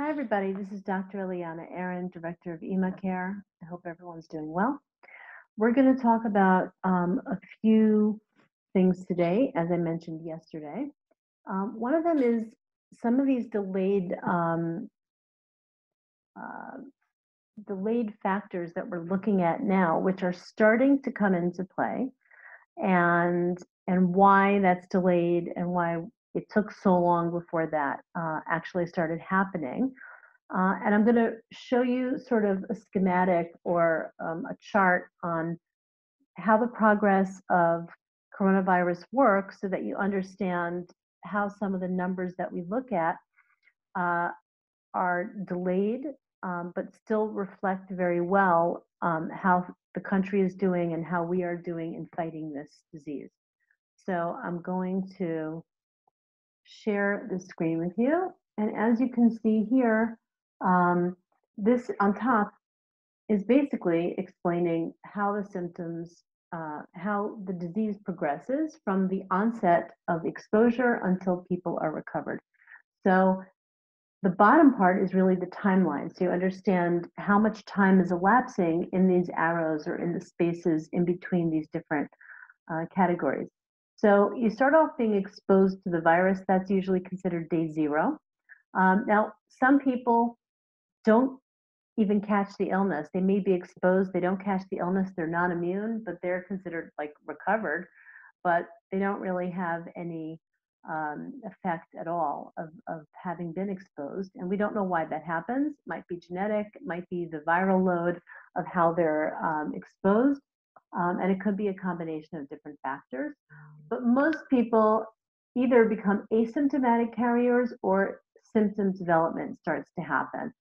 Hi, everybody. This is Dr. Eliana Aaron, Director of EMA Care. I hope everyone's doing well. We're going to talk about a few things today, as I mentioned yesterday. One of them is some of these delayed factors that we're looking at now, which are starting to come into play, and why that's delayed and why it took so long before that actually started happening. And I'm going to show you sort of a schematic or a chart on how the progress of coronavirus works so that you understand how some of the numbers that we look at uh, are delayed, but still reflect very well how the country is doing and how we are doing in fighting this disease. So I'm going to share the screen with you. And as you can see here, this on top is basically explaining how the symptoms, how the disease progresses from the onset of exposure until people are recovered. So the bottom part is really the timeline. So you understand how much time is elapsing in these arrows or in the spaces in between these different categories. So you start off being exposed to the virus. That's usually considered day zero. Now, some people don't even catch the illness. They may be exposed, they don't catch the illness, they're not immune, but they're considered like recovered, but they don't really have any effect at all of having been exposed. And we don't know why that happens. It might be genetic, it might be the viral load of how they're exposed, and it could be a combination of different factors. But most people either become asymptomatic carriers or symptom development starts to happen.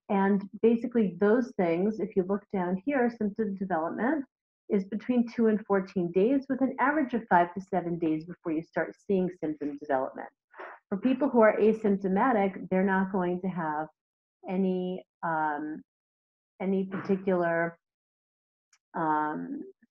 And basically those things, if you look down here, symptom development is between 2 and 14 days with an average of 5 to 7 days before you start seeing symptom development. For people who are asymptomatic, they're not going to have any particular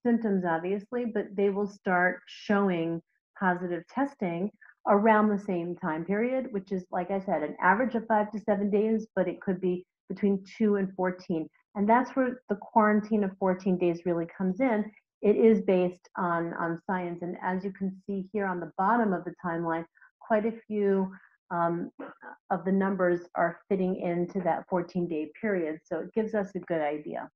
symptoms, obviously, but they will start showing positive testing around the same time period, which is, like I said, an average of 5 to 7 days, but it could be between 2 and 14. And that's where the quarantine of 14 days really comes in. It is based on science. And as you can see here on the bottom of the timeline, quite a few of the numbers are fitting into that 14-day period. So it gives us a good idea.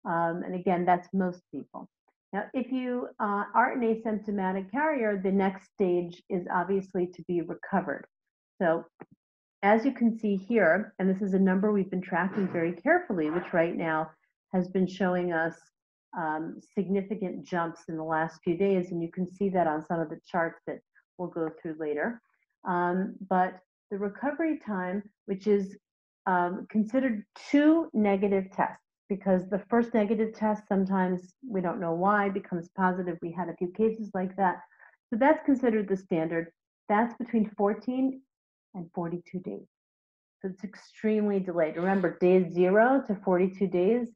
And again, that's most people. Now, if you are an asymptomatic carrier, the next stage is obviously to be recovered. So as you can see here, and this is a number we've been tracking very carefully, which right now has been showing us significant jumps in the last few days, and you can see that on some of the charts that we'll go through later. But the recovery time, which is considered 2 negative tests, because the first negative test, sometimes we don't know why, becomes positive. We had a few cases like that. So that's considered the standard. That's between 14 and 42 days. So it's extremely delayed. Remember, days 0 to 42 days,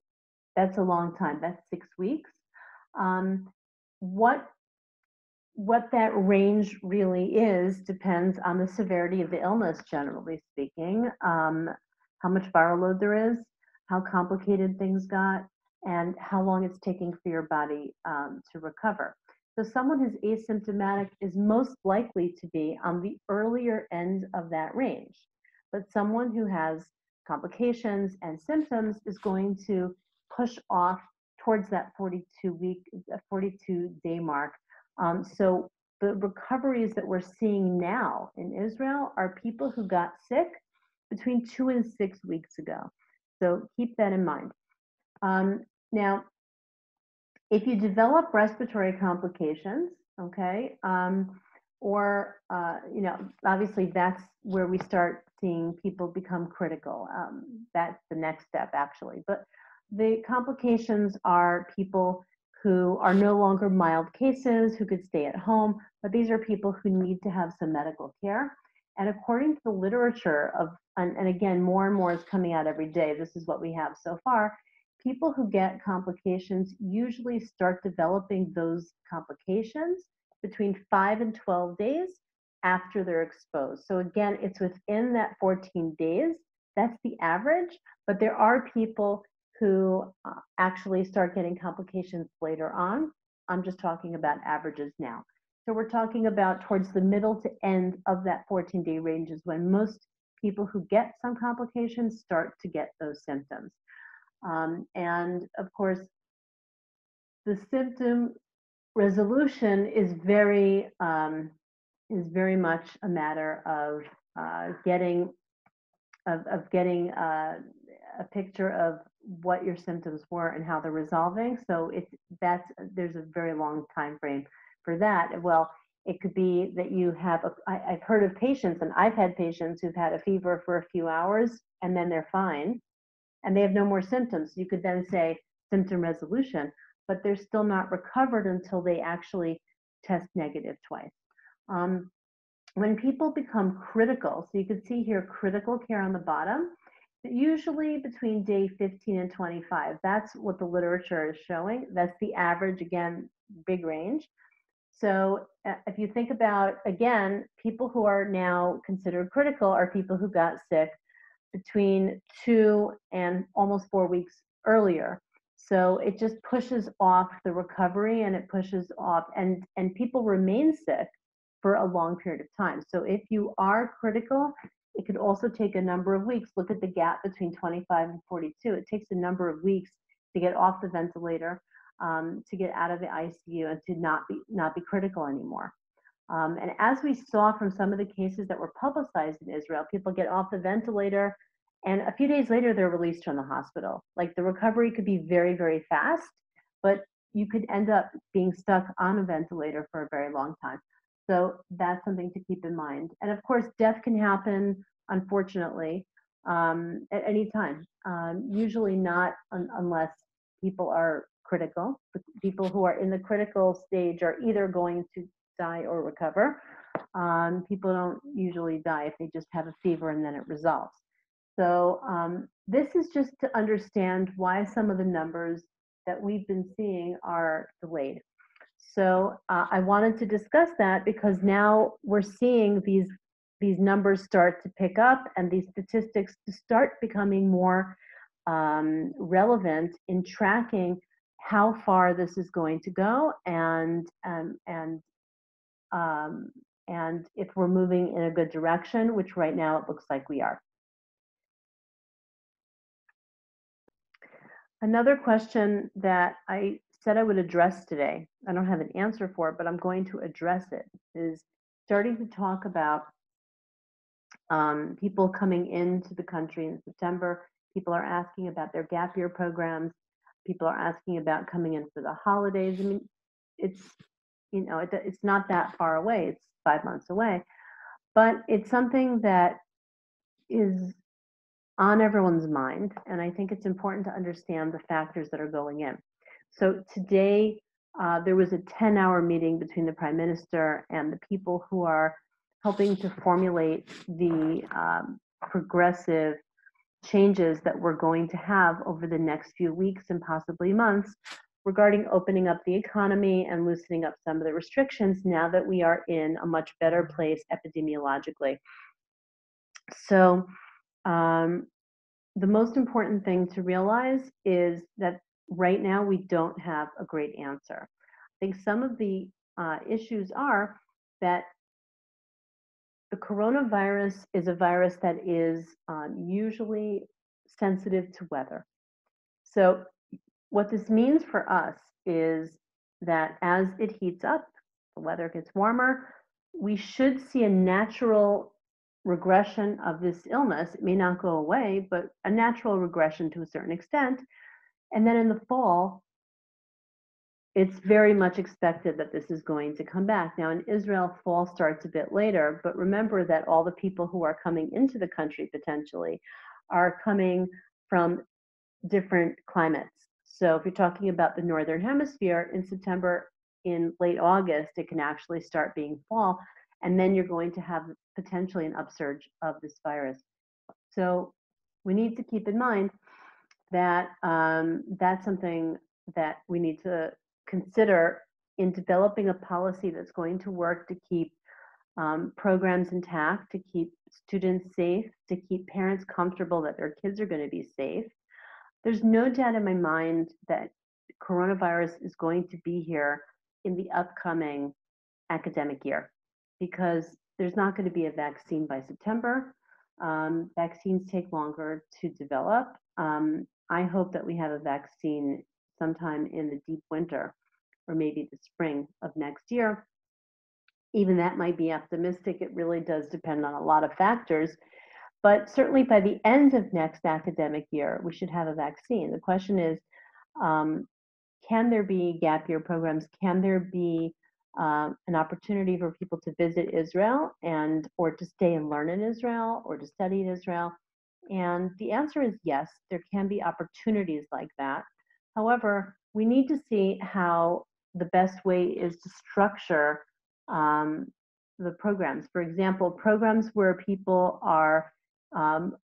that's a long time. That's 6 weeks. What that range really is depends on the severity of the illness, generally speaking, how much viral load there is, how complicated things got, and how long it's taking for your body to recover. So someone who's asymptomatic is most likely to be on the earlier end of that range. But someone who has complications and symptoms is going to push off towards that 42-day mark. So the recoveries that we're seeing now in Israel are people who got sick between 2 and 6 weeks ago. So keep that in mind. Now, if you develop respiratory complications, okay, obviously that's where we start seeing people become critical. That's the next step, actually. But the complications are people who are no longer mild cases, who could stay at home, but these are people who need to have some medical care. And according to the literature and again, more and more is coming out every day, this is what we have so far, people who get complications usually start developing those complications between 5 and 12 days after they're exposed. So again, it's within that 14 days. That's the average, but there are people who actually start getting complications later on. I'm just talking about averages now. So we're talking about towards the middle to end of that 14-day range is when most people who get some complications start to get those symptoms. And of course, the symptom resolution is very much a matter of getting a picture of what your symptoms were and how they're resolving. So there's a very long time frame for that. Well, it could be that you have I've heard of patients, and I've had patients who've had a fever for a few hours and then they're fine and they have no more symptoms. You could then say symptom resolution, but they're still not recovered until they actually test negative twice. When people become critical, so you can see here critical care on the bottom, usually between day 15 and 25. That's what the literature is showing. That's the average, again, big range. So if you think about, again, people who are now considered critical are people who got sick between 2 and almost 4 weeks earlier. So it just pushes off the recovery, and it pushes off, and people remain sick for a long period of time. So if you are critical, it could also take a number of weeks. Look at the gap between 25 and 42. It takes a number of weeks to get off the ventilator, to get out of the ICU, and to not be critical anymore. And as we saw from some of the cases that were publicized in Israel, people get off the ventilator and a few days later they're released from the hospital. Like, the recovery could be very, very fast, but you could end up being stuck on a ventilator for a very long time. So that's something to keep in mind. And of course, death can happen, unfortunately, at any time. Usually not unless people are critical. The people who are in the critical stage are either going to die or recover. People don't usually die if they just have a fever and then it resolves. So this is just to understand why some of the numbers that we've been seeing are delayed. So I wanted to discuss that because now we're seeing these numbers start to pick up, and these statistics to start becoming more relevant in tracking how far this is going to go, and if we're moving in a good direction, which right now it looks like we are. Another question that I said I would address today, I don't have an answer for it, but I'm going to address it, is starting to talk about people coming into the country in September. People are asking about their gap year programs. People are asking about coming in for the holidays. I mean, it's not that far away. It's 5 months away, but it's something that is on everyone's mind, and I think it's important to understand the factors that are going in. So today, there was a 10-hour meeting between the Prime Minister and the people who are helping to formulate the progressive changes that we're going to have over the next few weeks and possibly months regarding opening up the economy and loosening up some of the restrictions now that we are in a much better place epidemiologically. So the most important thing to realize is that right now we don't have a great answer. I think some of the issues are that the coronavirus is a virus that is usually sensitive to weather. So what this means for us is that as it heats up, the weather gets warmer, we should see a natural regression of this illness. It may not go away, but a natural regression to a certain extent. And then in the fall, it's very much expected that this is going to come back. Now in Israel, fall starts a bit later, but remember that all the people who are coming into the country potentially are coming from different climates. So if you're talking about the Northern Hemisphere, in September, in late August, it can actually start being fall, and then you're going to have potentially an upsurge of this virus. So we need to keep in mind that that's something that we need to consider in developing a policy that's going to work to keep programs intact to keep students safe, to keep parents comfortable that their kids are going to be safe. There's no doubt in my mind that coronavirus is going to be here in the upcoming academic year because there's not going to be a vaccine by September. Vaccines take longer to develop. I hope that we have a vaccine sometime in the deep winter or maybe the spring of next year. Even that might be optimistic. It really does depend on a lot of factors. But certainly by the end of next academic year, we should have a vaccine. The question is, um, can there be gap year programs? Can there be an opportunity for people to visit Israel and or to stay and learn in Israel or to study in Israel? And the answer is yes, there can be opportunities like that. However, we need to see how the best way is to structure um, the programs. For example, programs where people are um,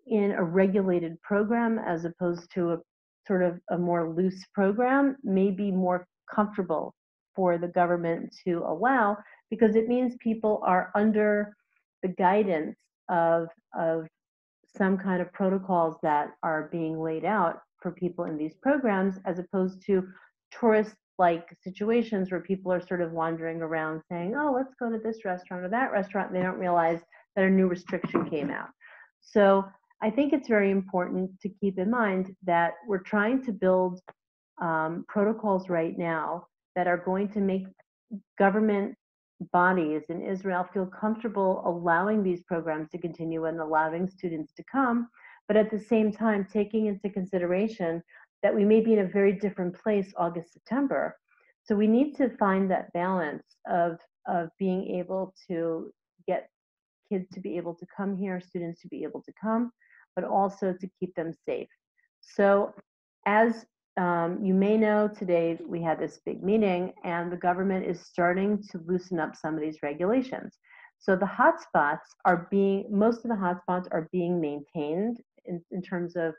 in a regulated program as opposed to a sort of a more loose program may be more comfortable for the government to allow because it means people are under the guidance of some kind of protocols that are being laid out for people in these programs as opposed to tourist like situations where people are sort of wandering around saying, oh, let's go to this restaurant or that restaurant. And they don't realize that a new restriction came out. So I think it's very important to keep in mind that we're trying to build protocols right now that are going to make government bodies in Israel feel comfortable allowing these programs to continue and allowing students to come, but at the same time taking into consideration that we may be in a very different place August, September. So we need to find that balance of being able to get kids to be able to come here, students to be able to come, but also to keep them safe. So as you may know, today we had this big meeting and the government is starting to loosen up some of these regulations. So the hotspots are most of the hotspots are being maintained in terms of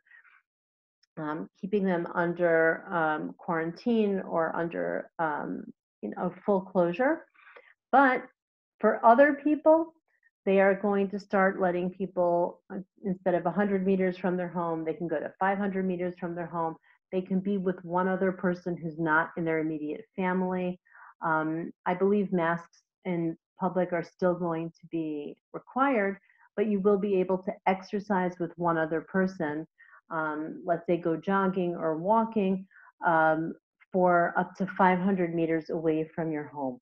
keeping them under quarantine or under full closure. But for other people, they are going to start letting people, instead of 100 meters from their home, they can go to 500 meters from their home. They can be with one other person who's not in their immediate family. I believe masks in public are still going to be required, but you will be able to exercise with one other person. Let's say go jogging or walking for up to 500 meters away from your home.